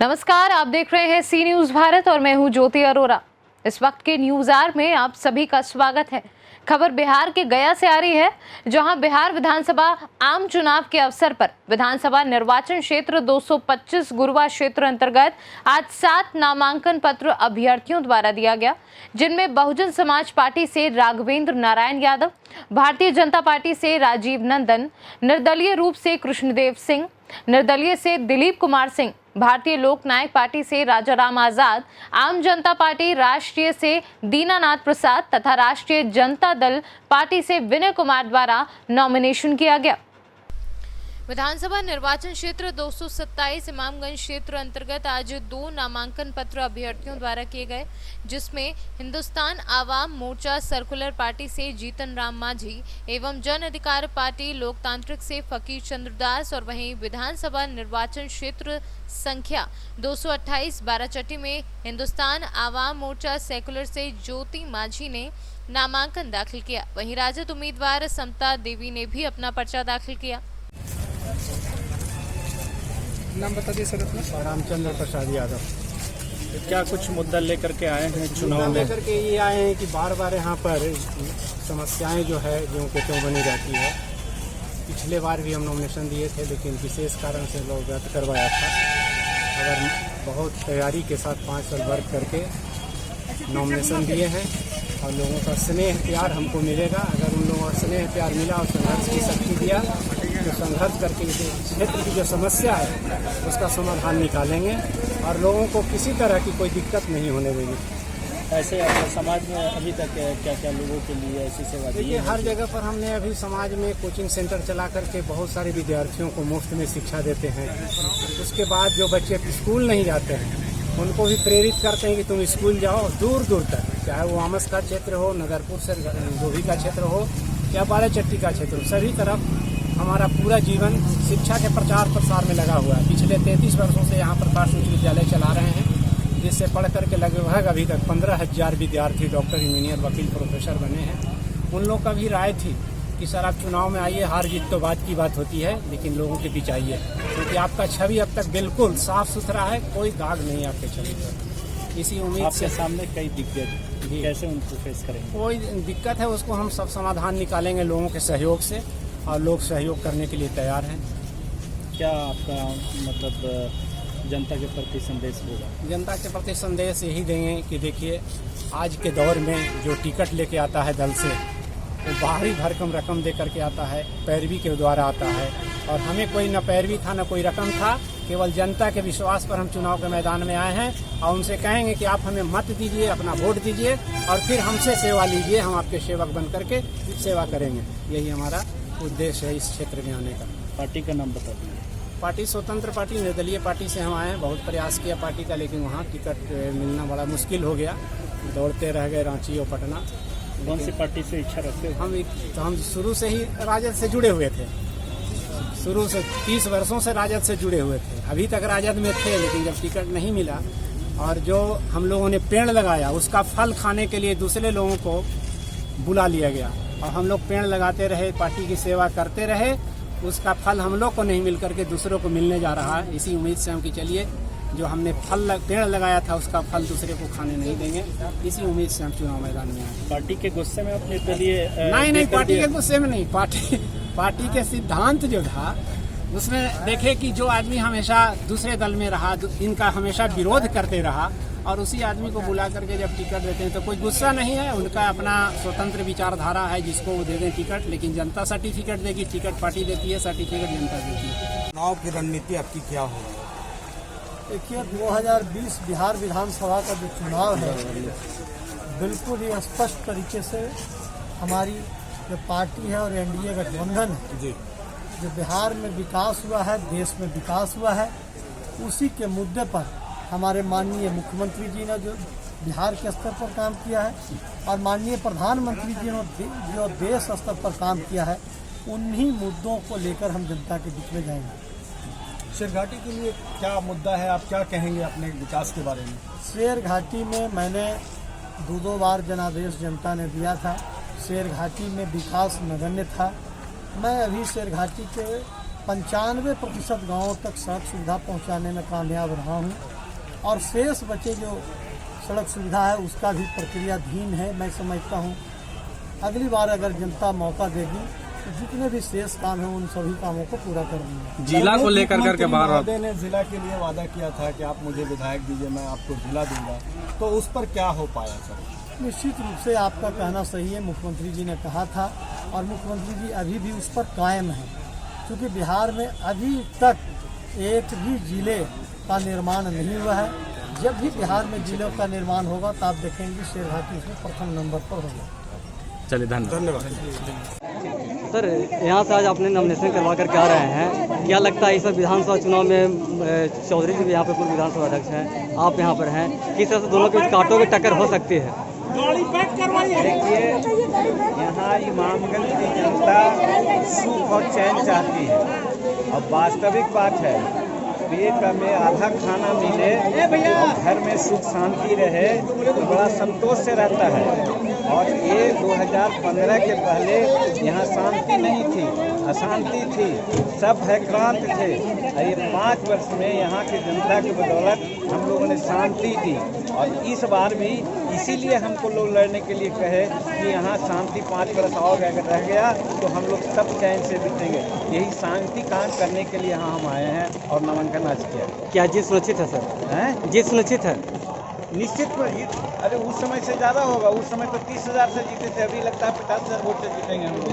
नमस्कार, आप देख रहे हैं सी न्यूज भारत और मैं हूं ज्योति अरोरा। इस वक्त के न्यूज आवर में आप सभी का स्वागत है। खबर बिहार के गया से आ रही है, जहां बिहार विधानसभा आम चुनाव के अवसर पर विधानसभा निर्वाचन क्षेत्र 225 गुरुवा क्षेत्र अंतर्गत आज 7 नामांकन पत्र अभ्यर्थियों द्वारा दिया गया, जिनमें बहुजन समाज पार्टी से राघवेंद्र नारायण यादव, भारतीय जनता पार्टी से राजीव नंदन, निर्दलीय रूप से कृष्णदेव सिंह, निर्दलीय से दिलीप कुमार सिंह, भारतीय लोक नायक पार्टी से राजाराम आजाद, आम जनता पार्टी राष्ट्रीय से दीनानाथ प्रसाद तथा राष्ट्रीय जनता दल पार्टी से विनय कुमार द्वारा नॉमिनेशन किया गया। विधानसभा निर्वाचन क्षेत्र 227 इमामगंज क्षेत्र अंतर्गत आज 2 नामांकन पत्र अभ्यर्थियों द्वारा किए गए, जिसमें हिंदुस्तान आवाम मोर्चा सर्कुलर पार्टी से जीतन राम मांझी एवं जन अधिकार पार्टी लोकतांत्रिक से फकीर चंद्र दास और वहीं विधानसभा निर्वाचन क्षेत्र संख्या 228 बाराचट्टी में हिंदुस्तान आवाम मोर्चा सेकुलर से ज्योति मांझी ने नामांकन दाखिल किया। वहीं राजद उम्मीदवार समता देवी ने भी अपना पर्चा दाखिल किया। नाम बता दिए सर अपना। रामचंद्र प्रसाद यादव। क्या कुछ मुद्दा लेकर के आए हैं चुनाव में? लेकर के ये आए हैं कि बार बार यहाँ पर समस्याएं जो है जो के त्यों बनी रहती है। पिछले बार भी हम नॉमिनेशन दिए थे, लेकिन विशेष कारण से लोग रद्द करवाया था। अगर बहुत तैयारी के साथ 5 साल वर्क करके नॉमिनेशन दिए हैं और लोगों का स्नेह प्यार हमको मिलेगा। अगर उन लोगों का स्नेह प्यार मिला और संघर्ष की शक्ति दिया तो संघर्ष करके इस क्षेत्र की जो समस्या है उसका समाधान निकालेंगे और लोगों को किसी तरह की कोई दिक्कत नहीं होने देंगे। ऐसे समाज में अभी तक क्या क्या लोगों के लिए ऐसी सेवा दी है? देखिए, हर जगह पर हमने अभी समाज में कोचिंग सेंटर चला करके बहुत सारे विद्यार्थियों को मुफ्त में शिक्षा देते हैं। उसके बाद जो बच्चे स्कूल नहीं जाते हैं उनको भी प्रेरित करते हैं कि तुम स्कूल जाओ दूर दूर तक, चाहे वो आमस का क्षेत्र हो, नगरपुर से गोभी का क्षेत्र हो या बाराचट्टी का क्षेत्र हो, सभी तरफ हमारा पूरा जीवन शिक्षा के प्रचार प्रसार में लगा हुआ है। पिछले 33 वर्षों से यहाँ प्रकाश उच्च विद्यालय चला रहे हैं, जिससे पढ़ करके लगभग अभी तक 15,000 विद्यार्थी डॉक्टर, इंजीनियर, वकील, प्रोफेसर बने हैं। उन लोग का भी राय थी कि सर आप चुनाव में आइए, हार जीत तो बात की बात होती है, लेकिन लोगों के बीच आइए, क्योंकि आपका छवि अब तक बिल्कुल साफ सुथरा है, कोई दाग नहीं आपके छवि पर। इसी उम्मीद से सामने कई दिक्कत, कैसे उनको फेस करेंगे? कोई दिक्कत है उसको हम सब समाधान निकालेंगे लोगों के सहयोग से, और लोग सहयोग करने के लिए तैयार हैं। क्या आपका मतलब जनता के प्रति संदेश होगा? जनता के प्रति संदेश यही देंगे कि देखिए, आज के दौर में जो टिकट लेके आता है दल से, वो बाहरी भरकम रकम दे करके आता है, पैरवी के द्वारा आता है। और हमें कोई न पैरवी था न कोई रकम था, केवल जनता के विश्वास पर हम चुनाव के मैदान में आए हैं और उनसे कहेंगे कि आप हमें मत दीजिए, अपना वोट दीजिए और फिर हमसे सेवा लीजिए, हम आपके सेवक बन करके सेवा करेंगे। यही हमारा उद्देश्य है इस क्षेत्र में आने का। पार्टी का नाम बता दीजिए। पार्टी स्वतंत्र पार्टी, निर्दलीय पार्टी से हम आए हैं। बहुत प्रयास किया पार्टी का, लेकिन वहाँ टिकट मिलना बड़ा मुश्किल हो गया। दौड़ते रह गए रांची और पटना। कौन सी पार्टी से इच्छा रखते हो? हम शुरू से ही राजद से जुड़े हुए थे। शुरू से 30 वर्षों से राजद से जुड़े हुए थे। अभी तक राजद में थे, लेकिन जब टिकट नहीं मिला और जो हम लोगों ने पेड़ लगाया उसका फल खाने के लिए दूसरे लोगों को बुला लिया गया और हम लोग पेड़ लगाते रहे, पार्टी की सेवा करते रहे। उसका फल हम लोग को नहीं मिल करके दूसरों को मिलने जा रहा है। इसी उम्मीद से हम कि चलिए, जो हमने पेड़ लगाया था उसका फल दूसरे को खाने नहीं देंगे। इसी उम्मीद से हम चुनाव मैदान में आए। पार्टी के गुस्से में अपने के लिए? नहीं, पार्टी के गुस्से में नहीं। पार्टी के सिद्धांत जो था उसमें देखे कि जो आदमी हमेशा दूसरे दल में रहा, इनका हमेशा विरोध करते रहा, और उसी आदमी को बुला करके जब टिकट देते हैं तो कोई गुस्सा नहीं है। उनका अपना स्वतंत्र विचारधारा है, जिसको वो दे दें टिकट, लेकिन जनता सर्टिफिकेट देगी। टिकट पार्टी देती है, सर्टिफिकेट जनता देती है। चुनाव की रणनीति आपकी क्या होगी? देखिए, 2020 बिहार विधानसभा का जो चुनाव है, बिल्कुल ही स्पष्ट तरीके से हमारी जो पार्टी है और एनडीए गठबंधन है जी, जो बिहार में विकास हुआ है, देश में विकास हुआ है, उसी के मुद्दे पर हमारे माननीय मुख्यमंत्री जी ने जो बिहार के स्तर पर काम किया है और माननीय प्रधानमंत्री जी ने जो देश स्तर पर काम किया है, उन्हीं मुद्दों को लेकर हम जनता के बीच में जाएंगे। शेरघाटी के लिए क्या मुद्दा है, आप क्या कहेंगे अपने विकास के बारे में? शेरघाटी में मैंने 2 बार जनादेश जनता ने दिया था। शेरघाटी में विकास नगण्य था। मैं अभी शेरघाटी के 95% गाँवों तक सड़क सुविधा पहुंचाने में कामयाब रहा हूं और शेष बचे जो सड़क सुविधा है उसका भी प्रक्रियाधीन है। मैं समझता हूं अगली बार अगर जनता मौका देगी तो जितने भी शेष काम है उन सभी कामों को पूरा कर दूंगा। जिला को लेकर करके महोदय ने जिला के लिए वादा किया था कि आप मुझे विधायक दीजिए, मैं आपको जिला दूंगा, तो उस पर क्या हो पाया सर? निश्चित रूप से आपका कहना सही है। मुख्यमंत्री जी ने कहा था और मुख्यमंत्री जी अभी भी उस पर कायम है, क्योंकि बिहार में अभी तक एक भी जिले का निर्माण नहीं हुआ है। जब भी बिहार में जिलों का निर्माण होगा तो आप देखेंगे शेरघाटी इसमें प्रथम नंबर पर होगा। चलिए धन्यवाद। सर, यहाँ से आज आपने नॉमिनेशन करवा कर आ रहे हैं, क्या लगता है इस विधानसभा चुनाव में चौधरी जी भी यहाँ पे पूर्व विधानसभा अध्यक्ष हैं, आप यहाँ पर हैं, किस तरह से दोनों के कांटों की टक्कर हो सकती है? देखिए, यहाँ इमामगंज की जनता सुख और चैन चाहती है और वास्तविक बात है पेट में आधा खाना मिले और घर में सुख शांति रहे तो बड़ा संतोष से रहता है। और ये 2015 के पहले यहाँ शांति नहीं थी, अशांति थी, सब भयक्रांत थे। ये 5 वर्ष में यहाँ की जनता की बदौलत हम लोगों ने शांति दी और इस बार भी इसीलिए हमको लोग लड़ने के लिए कहे कि यहाँ शांति 5 वर्ष और अगर रह गया तो हम लोग सब चैन से बीतेंगे। यही शांति काम करने के लिए यहाँ हम आए हैं और नामांकन आज किया। क्या जीत सुनिश्चित है सर? हैं? जीत सुनिश्चित है? निश्चित पर अरे उस समय से ज़्यादा होगा। उस समय तो 30,000 से जीते थे, अभी लगता है 50,000 वोट से जीतेंगे हम लोग।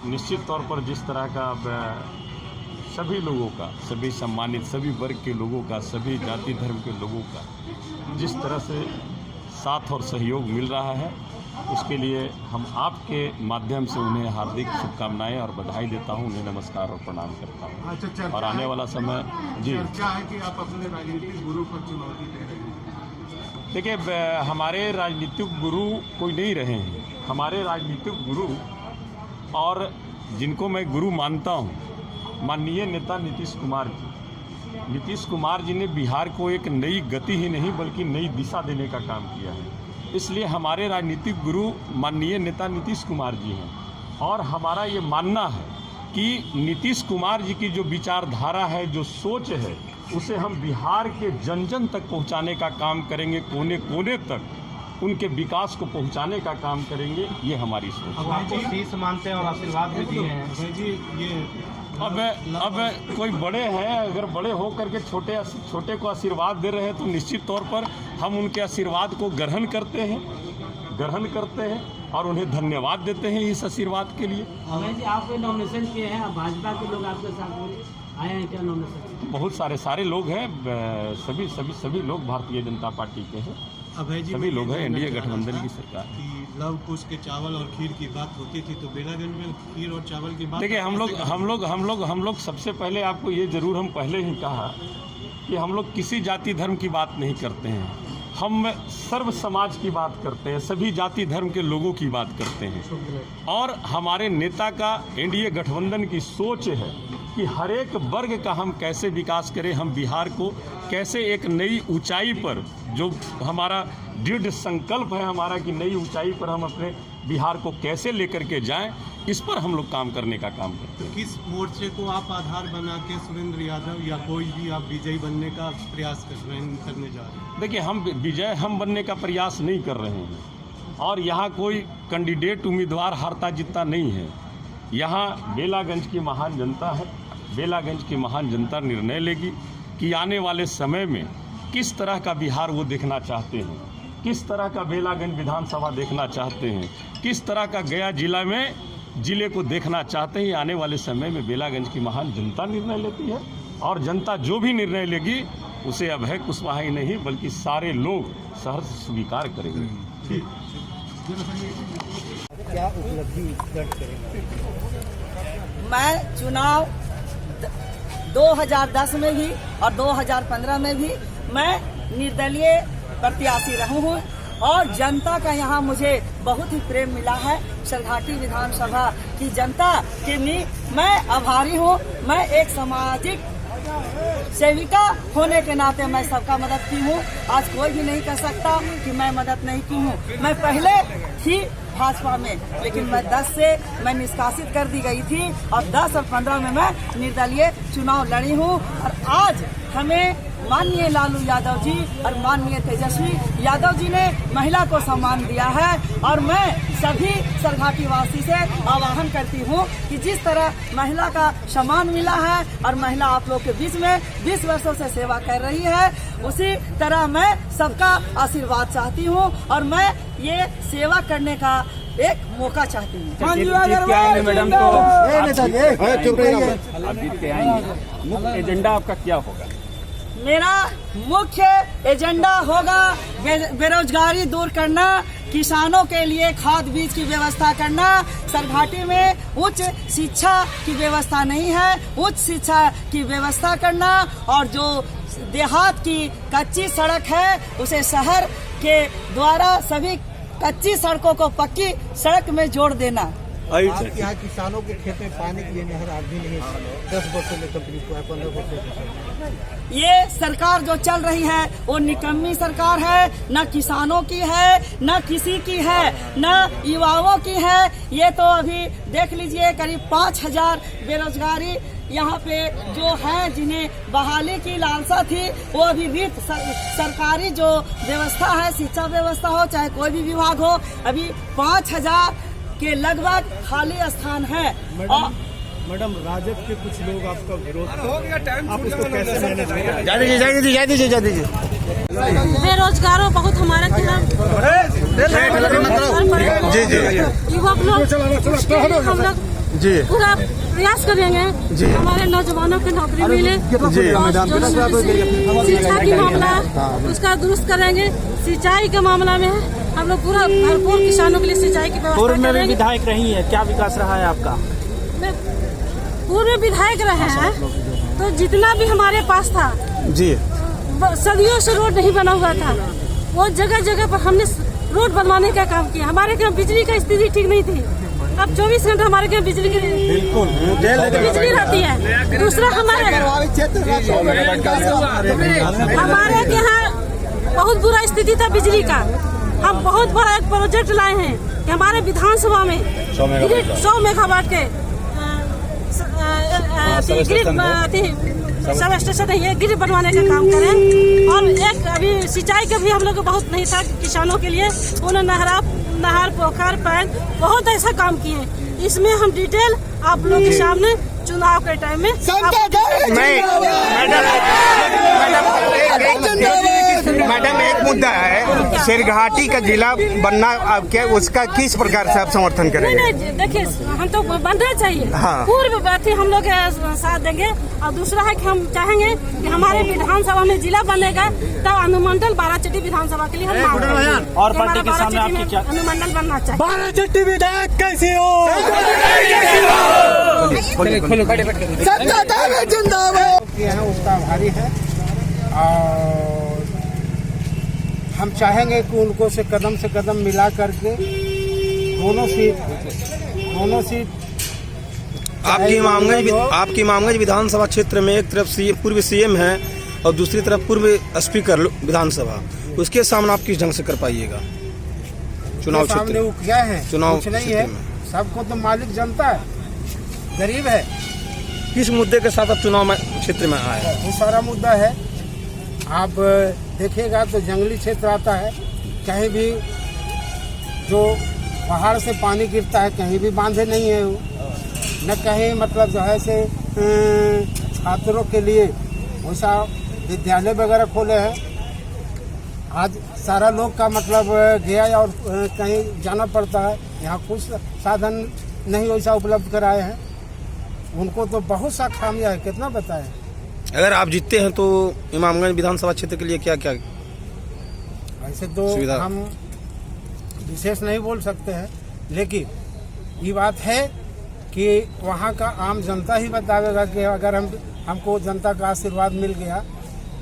निश्चित तौर पर जिस तरह का सभी लोगों का, सभी सम्मानित सभी वर्ग के लोगों का, सभी जाति धर्म के लोगों का जिस तरह से साथ और सहयोग मिल रहा है, उसके लिए हम आपके माध्यम से उन्हें हार्दिक शुभकामनाएं और बधाई देता हूं, उन्हें नमस्कार और प्रणाम करता हूं। और आने वाला समय जी क्या है कि आप अपने राजनीतिक गुरु पर चुनौती दे रहे हैं? देखिए, हमारे राजनीतिक गुरु कोई नहीं रहे हैं। हमारे राजनीतिक गुरु और जिनको मैं गुरु मानता हूं, माननीय नेता नीतीश कुमार जी। नीतीश कुमार जी ने बिहार को एक नई गति ही नहीं बल्कि नई दिशा देने का काम किया है। इसलिए हमारे राजनीतिक गुरु माननीय नेता नीतीश कुमार जी हैं और हमारा ये मानना है कि नीतीश कुमार जी की जो विचारधारा है, जो सोच है, उसे हम बिहार के जन जन तक पहुंचाने का काम करेंगे, कोने कोने तक उनके विकास को पहुंचाने का काम करेंगे। ये हमारी सोच है। अब आपको शीश मानते हैं और आशीर्वाद भी दिए हैं भाई जी। ये अब कोई बड़े हैं, अगर बड़े हो करके छोटे को आशीर्वाद दे रहे हैं तो निश्चित तौर पर हम उनके आशीर्वाद को ग्रहण करते हैं और उन्हें धन्यवाद देते हैं इस आशीर्वाद के लिए। जी, आप नॉमिनेशन किए हैं, भाजपा के लोग आपके साथ आए हैं क्या नॉमिनेशन? बहुत सारे लोग हैं, सभी लोग भारतीय जनता पार्टी के हैं, सभी लोग हैं, एनडीए गठबंधन की सरकार। लव कुश के चावल और खीर की बात होती थी, तो बेलागंज में खीर और चावल की बात। देखिए, हम लोग सबसे पहले आपको ये जरूर हम पहले ही कहा कि हम लोग किसी जाति धर्म की बात नहीं करते हैं, हम सर्व समाज की बात करते हैं, सभी जाति धर्म के लोगों की बात करते हैं। और हमारे नेता का एनडीए गठबंधन की सोच है कि हर एक वर्ग का हम कैसे विकास करें, हम बिहार को कैसे एक नई ऊंचाई पर, जो हमारा दृढ़ संकल्प है हमारा कि नई ऊंचाई पर हम अपने बिहार को कैसे लेकर के जाएं, इस पर हम लोग काम करने का काम करते हैं। किस मोर्चे को आप आधार बना के सुरेंद्र यादव या कोई भी आप विजयी बनने का प्रयास करने जा रहे हैं? देखिए, हम बनने का प्रयास नहीं कर रहे हैं और यहाँ कोई कैंडिडेट उम्मीदवार हारता जीतता नहीं है। यहाँ बेलागंज की महान जनता है, बेलागंज की महान जनता निर्णय लेगी कि आने वाले समय में किस तरह का बिहार वो देखना चाहते हैं, किस तरह का बेलागंज विधानसभा देखना चाहते हैं, किस तरह का गया जिले को देखना चाहते हैं। आने वाले समय में बेलागंज की महान जनता निर्णय लेती है और जनता जो भी निर्णय लेगी उसे अभय कुशवाहा ही नहीं बल्कि सारे लोग सहर्ष स्वीकार करेंगे। क्या उपलब्धि दर्ज करेंगे? मैं चुनाव 2010 में भी और 2015 में भी मैं निर्दलीय प्रत्याशी रहा हूँ और जनता का यहाँ मुझे बहुत ही प्रेम मिला है। शेरघाटी विधानसभा की जनता के लिए मैं आभारी हूँ। मैं एक सामाजिक सेविका होने के नाते मैं सबका मदद की हूँ। आज कोई भी नहीं कह सकता कि मैं मदद नहीं की हूँ। मैं पहले थी भाजपा में, लेकिन मैं 10 से मैं निष्कासित कर दी गई थी और 10 और 15 में मैं निर्दलीय चुनाव लड़ी हूँ। और आज हमें माननीय लालू यादव जी और माननीय तेजस्वी यादव जी ने महिला को सम्मान दिया है। और मैं सभी सरघाटी वासी से आह्वान करती हूँ कि जिस तरह महिला का सम्मान मिला है और महिला आप लोग के बीच में 20 वर्षों से सेवा कर रही है, उसी तरह मैं सबका आशीर्वाद चाहती हूँ और मैं ये सेवा करने का एक मौका चाहती हूँ। मैडम तो एजेंडा आपका क्या होगा? मेरा मुख्य एजेंडा होगा बेरोजगारी दूर करना, किसानों के लिए खाद बीज की व्यवस्था करना। सरघाटी में उच्च शिक्षा की व्यवस्था नहीं है, उच्च शिक्षा की व्यवस्था करना और जो देहात की कच्ची सड़क है उसे शहर के द्वारा सभी कच्ची सड़कों को पक्की सड़क में जोड़ देना। आपके यहाँ किसानों के खेत में पानी के लिए नहर आज भी नहीं है। 10 वर्षों में कंप्लीट हुआ है, 15 वर्षों में। ये सरकार जो चल रही है वो निकम्मी सरकार है, न किसानों की है, न किसी की है, न युवाओं की है। ये तो अभी देख लीजिए करीब 5000 बेरोजगारी यहाँ पे जो है जिन्हें बहाली की लालसा थी वो अभी रिक्त सरकारी जो व्यवस्था है, शिक्षा व्यवस्था हो चाहे कोई भी विभाग हो, अभी 5000 के लगभग खाली स्थान है। मैडम राजद के कुछ लोग आपका विरोध आप उसको कैसे मैनेज करेंगे? जा दीजिए। बेरोजगारों बहुत हमारे खिलाफ युवक लोग हम लोग पूरा प्रयास करेंगे हमारे नौजवानों को नौकरी मिले। शिक्षा की मामला उसका दुरुस्त करेंगे। सिंचाई के मामला में हम लोग पूरा भरपूर किसानों के लिए सिंचाई की व्यवस्था करेंगे। पूर्व में विधायक रही है, क्या विकास रहा है आपका? पूर्व विधायक रहे हैं तो जितना भी हमारे पास था जी, सदियों से रोड नहीं बना हुआ था। वो जगह जगह पर हमने रोड बनवाने का काम किया। हमारे यहाँ बिजली का स्थिति ठीक नहीं थी, अब 24 घंटे हमारे यहाँ बिजली रहती है। दूसरा हमारे यहाँ बहुत बुरा स्थिति था बिजली का। हम बहुत बड़ा एक प्रोजेक्ट लाए हैं कि हमारे विधानसभा में 100 मेगावाट के सब स्टेशन है, ग्रिड बनवाने का काम करें। और एक अभी सिंचाई का भी हम लोग को बहुत नहीं था किसानों के लिए। उन्होंने नहर पोखर पैन बहुत ऐसा काम किए। इसमें हम डिटेल आप लोग के सामने चुनाव के टाइम में मैडम एक मुद्दा है, सिरघाटी का जिला बनना क्या उसका किस प्रकार से आप समर्थन करेंगे? नहीं, देखिए हम तो बनना चाहिए। हाँ। पूर्व बात ही हम लोग साथ देंगे। और दूसरा है कि हम चाहेंगे कि हमारे विधानसभा में जिला बनेगा तो अनुमंडल बाराचट्टी विधानसभा के लिए हम मांग रहे हैं। और पार्टी के सामने आपकी क्या अनुमंडल बनना चाहिए? बाराचट्टी विधायक कैसी हो? यहाँ उसका आभारी है और हम चाहेंगे कि उनको से कदम मिला करके दोनों सीट आपकी इमामगंज विधानसभा क्षेत्र में एक तरफ पूर्व सीएम है और दूसरी तरफ पूर्व स्पीकर विधानसभा, उसके सामने आप किस ढंग से कर पाइएगा चुनाव क्षेत्र? वो क्या है, चुनाव कुछ नहीं है, सबको तो मालिक जनता है, गरीब है। किस मुद्दे के साथ आप चुनाव क्षेत्र में आए? बहुत सारा मुद्दा है। आप देखिएगा तो जंगली क्षेत्र आता है, कहीं भी जो पहाड़ से पानी गिरता है कहीं भी बांधे नहीं है वो, न कहीं मतलब जो है से छात्रों के लिए वैसा विद्यालय वगैरह खोले हैं। आज सारा लोग का मतलब गया और कहीं जाना पड़ता है, यहाँ कुछ साधन नहीं वैसा उपलब्ध कराए हैं। उनको तो बहुत सा खामियां है, कितना बताएं। अगर आप जीतते हैं तो इमामगंज विधानसभा क्षेत्र के लिए क्या क्या ऐसे तो हम विशेष नहीं बोल सकते हैं, लेकिन ये बात है कि वहाँ का आम जनता ही बतावेगा कि अगर हमको जनता का आशीर्वाद मिल गया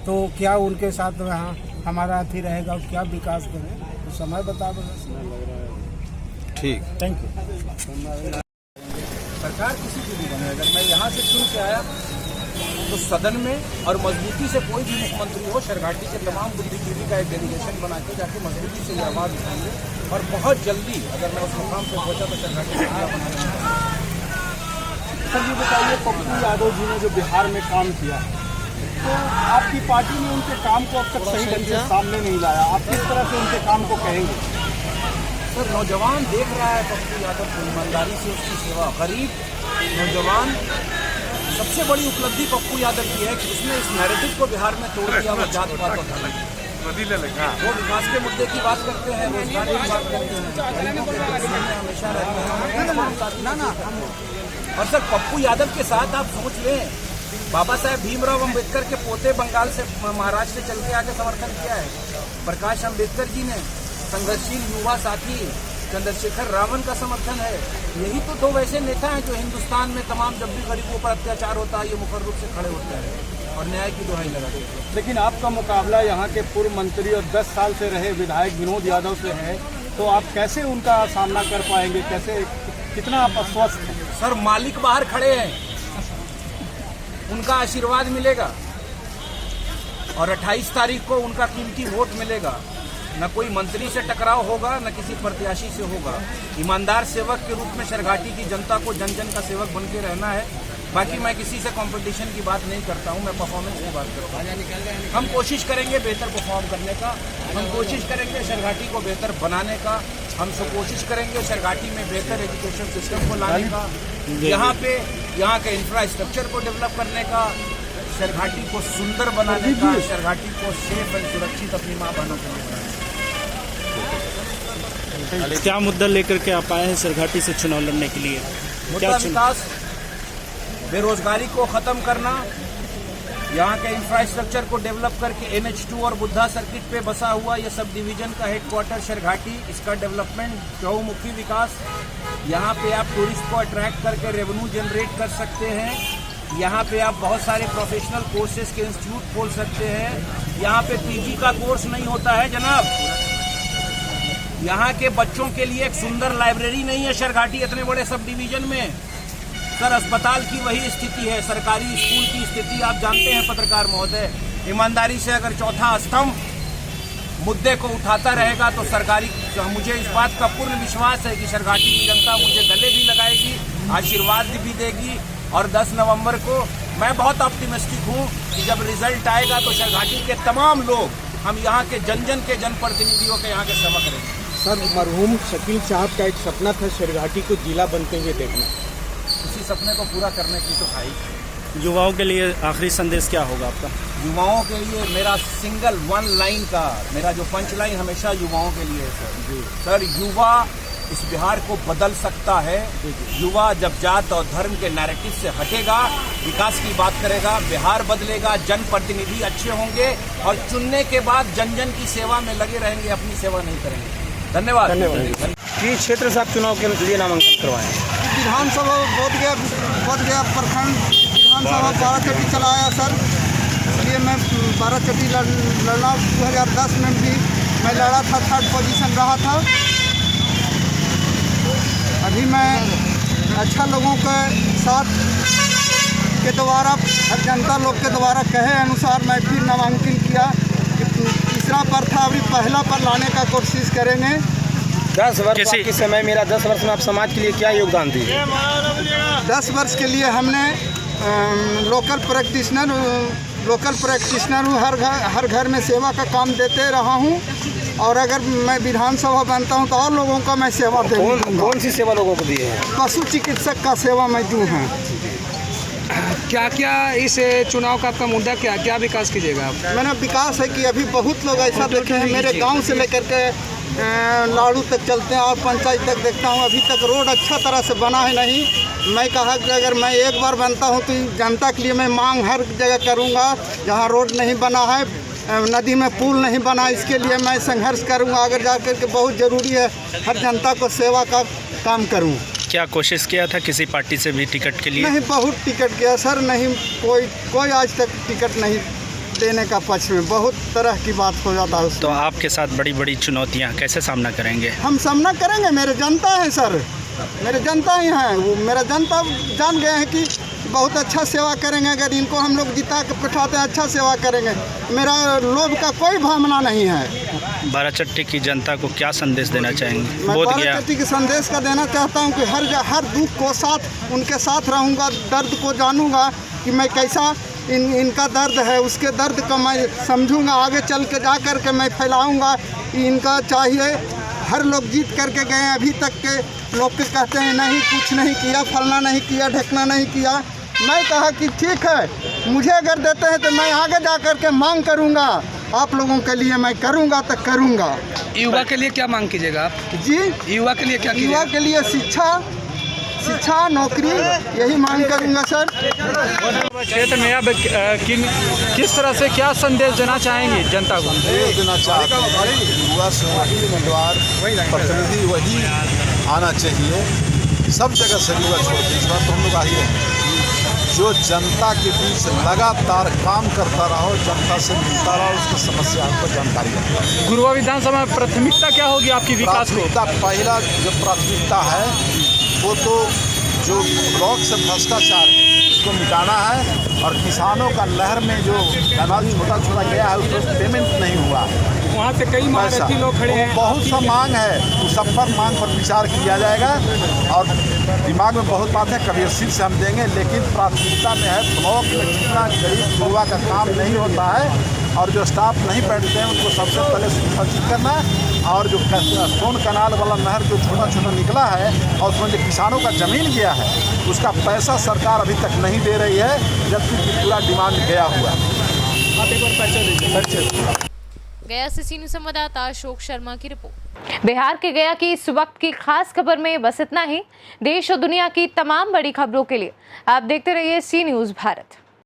तो क्या उनके साथ वहाँ हमारा अथी रहेगा और क्या विकास करें, तो समय बतावेगा। ठीक, थैंक यू। सरकार किसी की भी बने, अगर मैं यहाँ से चुन के आया तो सदन में और मजबूती से कोई भी मुख्यमंत्री हो, सरघाटी के तमाम बुद्धिजीवी का एक डेलीगेशन बना के जाके मजबूती से ये आवाज़ उठाएंगे और बहुत जल्दी अगर मैं उस मुकाम पर पहुंचा तो सरघाटी को जिला बनाना। सर ये बताइए, पप्पू यादव जी ने जो बिहार में काम किया, तो आपकी पार्टी ने उनके काम को अब तक सही ढंग से सामने नहीं लाया, आप किस तरह से उनके काम को कहेंगे? सर नौजवान देख रहा है पप्पू यादव को, ईमानदारी से उसकी सेवा, गरीब नौजवान, सबसे बड़ी उपलब्धि पप्पू यादव की है कि उसने इस नैरेटिव को बिहार में तोड़ दिया और जात पात और धर्म। वो विकास के मुद्दे की बात करते हैं, रोजगार की बात करते हैं, गरीबों के दुख में हमेशा रहते हैं। और सर पप्पू यादव के साथ आप सोच लें, बाबा साहेब भीमराव अम्बेडकर के पोते बंगाल से महाराष्ट्र से चल के आके समर्थन किया है। प्रकाश अम्बेडकर जी ने, संघर्षशील युवा साथी चंद्रशेखर रावण का समर्थन है। यही तो दो वैसे नेता हैं जो हिंदुस्तान में तमाम जब भी गरीबों पर अत्याचार होता है ये मुखर रूप से खड़े होते हैं और न्याय की दुहाई लगाते हैं। लेकिन आपका मुकाबला यहाँ के पूर्व मंत्री और 10 साल से रहे विधायक विनोद यादव से है, तो आप कैसे उनका सामना कर पाएंगे, कैसे, कितना आप अस्वस्थ हैं? सर मालिक बाहर खड़े हैं, उनका आशीर्वाद मिलेगा और 28 तारीख को उनका कीमती वोट मिलेगा। न कोई मंत्री से टकराव होगा, न किसी प्रत्याशी से होगा। ईमानदार सेवक के रूप में सरघाटी की जनता को जन जन का सेवक बन के रहना है। बाकी मैं किसी से कंपटीशन की बात नहीं करता हूं, मैं परफॉर्मेंस की बात करता हूं। हम कोशिश करेंगे बेहतर परफॉर्म करने का, हम कोशिश करेंगे सरघाटी को बेहतर बनाने का, हम सब कोशिश करेंगे सरघाटी में बेहतर एजुकेशन सिस्टम को लाने का, यहाँ के इंफ्रास्ट्रक्चर को डेवलप करने का, सरघाटी को सुंदर बनाने का, सरघाटी को सेफ एंड सुरक्षित अपनी माँ बहनों के लिए बनाने। क्या मुद्दा लेकर के आप आए हैं सरघाटी से चुनाव लड़ने के लिए? मुद्दा विकास, बेरोजगारी को खत्म करना, यहाँ के इंफ्रास्ट्रक्चर को डेवलप करके NH2 और बुद्धा सर्किट पे बसा हुआ ये सब डिवीजन का हेडक्वार्टर सरघाटी, इसका डेवलपमेंट, चहुमुखी विकास। यहाँ पे आप टूरिस्ट को अट्रैक्ट करके रेवेन्यू जनरेट कर सकते हैं। यहाँ पे आप बहुत सारे प्रोफेशनल कोर्सेज के इंस्टीट्यूट खोल सकते हैं। यहाँ पे PG का कोर्स नहीं होता है जनाब। यहाँ के बच्चों के लिए एक सुंदर लाइब्रेरी नहीं है सरघाटी इतने बड़े सब डिवीजन में। सर अस्पताल की वही स्थिति है, सरकारी स्कूल की स्थिति आप जानते हैं पत्रकार महोदय। ईमानदारी से अगर चौथा स्तंभ मुद्दे को उठाता रहेगा तो सरकारी, मुझे इस बात का पूर्ण विश्वास है कि सरघाटी की जनता मुझे गले भी लगाएगी, आशीर्वाद भी देगी। और 10 नवंबर को मैं बहुत ऑप्टिमिस्टिक हूँ कि जब रिजल्ट आएगा तो सरघाटी के तमाम लोग, हम यहाँ के जन जन के जनप्रतिनिधियों के यहाँ के सेवा करेंगे। सर मरहूम शकील साहब का एक सपना था सरघाटी को जिला बनते हुए देखना, उसी सपने को पूरा करने की तो भाई। युवाओं के लिए आखिरी संदेश क्या होगा आपका? युवाओं के लिए मेरा सिंगल 1 लाइन का, मेरा जो पंच लाइन हमेशा युवाओं के लिए है सर। युवा इस बिहार को बदल सकता है। युवा जब जात और धर्म के नैरेटिव से हटेगा, विकास की बात करेगा, बिहार बदलेगा, जनप्रतिनिधि अच्छे होंगे और चुनने के बाद जन जन की सेवा में लगे रहेंगे, अपनी सेवा नहीं करेंगे। धन्यवाद। किस क्षेत्र से आप चुनाव के लिए नामांकन करवाएं? विधानसभा बोधगया प्रखंड विधानसभा बाराचट्टी चलाया सर, इसलिए मैं बाराचट्टी लड़ना 2010 में भी मैं लड़ा था, 3rd पोजीशन रहा था। अभी मैं अच्छा लोगों के साथ के द्वारा, हर जनता लोग के द्वारा कहे अनुसार मैं फिर नामांकन किया। तीसरा पर था, अभी पहला पर लाने का कोशिश करेंगे। 10 वर्ष की समय मेरा 10 वर्ष में आप समाज के लिए क्या योगदान दिए? 10 वर्ष के लिए हमने लोकल प्रैक्टिशनर हूँ, हर घर में सेवा का काम देते रहा हूँ और अगर मैं विधानसभा बनता हूँ तो और लोगों का मैं सेवा दूँगा। कौन सी सेवा लोगों को दी है? पशु चिकित्सक का सेवा मैं दूँ हैं। क्या क्या इस चुनाव का आपका मुद्दा क्या क्या विकास कीजिएगा आप? मेरा विकास है कि अभी बहुत लोग ऐसा देखे हैं, मेरे गांव से लेकर के लाड़ू तक चलते हैं और पंचायत तक देखता हूं, अभी तक रोड अच्छा तरह से बना है नहीं। मैं कहा कि अगर मैं एक बार बनता हूं तो जनता के लिए मैं मांग हर जगह करूंगा। जहां रोड नहीं बना है, नदी में पुल नहीं बना, इसके लिए मैं संघर्ष करूंगा। आगे जाकर के बहुत ज़रूरी है हर जनता को सेवा का काम करूं। क्या कोशिश किया था किसी पार्टी से भी टिकट के लिए? नहीं, बहुत टिकट किया सर, नहीं कोई आज तक टिकट नहीं देने का पक्ष में, बहुत तरह की बात हो जाता है। तो आपके साथ बड़ी बड़ी चुनौतियां कैसे सामना करेंगे? हम सामना करेंगे, मेरे जनता है सर, मेरे जनता ही हैं। वो मेरा जनता जान गए हैं कि बहुत अच्छा सेवा करेंगे। अगर इनको हम लोग जिता के बैठाते हैं अच्छा सेवा करेंगे। मेरा लोभ का कोई भावना नहीं है। बाराचट्टी की जनता को क्या संदेश देना चाहेंगे? मैं बाराचट्टी के संदेश का देना चाहता हूँ कि हर दुख को साथ उनके साथ रहूँगा, दर्द को जानूँगा कि मैं कैसा इनका दर्द है, उसके दर्द को मैं समझूंगा। आगे चल के जा कर के मैं फैलाऊंगा कि इनका चाहिए। हर लोग जीत करके गए, अभी तक के लोग के कहते हैं नहीं कुछ नहीं किया, फलना नहीं किया, ढकना नहीं किया। मैं कहा कि ठीक है, मुझे अगर देते हैं तो मैं आगे जा कर के मांग करूंगा, आप लोगों के लिए मैं करूंगा तो करूंगा। युवा के लिए क्या मांग कीजिएगा आप? जी, युवा के लिए क्या? युवा के लिए शिक्षा, नौकरी, यही मांग करूंगा सर। क्षेत्र में अब किस तरह से क्या संदेश देना चाहेंगे जनता को? देना चाहते हैं युवा से वही उम्मीदवार प्रतिनिधि वही आना चाहिए। सब जगह से युवा छोड़ते इस बार तो हम लोग आ ही रहे हैं। जो जनता के बीच लगातार काम करता रहो, जनता से मिलता रहो, उसकी समस्या को जानकारी रहो। गुरुआ विधानसभा में प्राथमिकता क्या होगी आपकी विकास को? पहला जो प्राथमिकता है वो तो जो ब्लॉक से भ्रष्टाचार है उसको मिटाना है, और किसानों का नहर में जो अनाज छोटा गया है उसको पेमेंट नहीं हुआ। वहाँ से कई महारथी लोग खड़े हैं, बहुत सा मांग है, उस सब पर मांग पर विचार किया जाएगा। और दिमाग में बहुत बात है, कभी सीट से हम देंगे, लेकिन प्राथमिकता में है ब्लॉक में जितना गरीब युवा का काम नहीं होता है और जो स्टाफ नहीं बैठते हैं उनको सबसे पहले सुनिश्चित करना। और जो सोन कनाल वाला नहर जो छोटा निकला है और उसमें जो किसानों का ज़मीन गया है उसका पैसा सरकार अभी तक नहीं दे रही है, जबकि पूरा डिमांड गया हुआ है। आप एक बार पैसा दीजिए। गया से सीनियर संवाददाता अशोक शर्मा की रिपोर्ट। बिहार के गया की इस वक्त की खास खबर में बस इतना ही। देश और दुनिया की तमाम बड़ी खबरों के लिए आप देखते रहिए सी न्यूज़ भारत।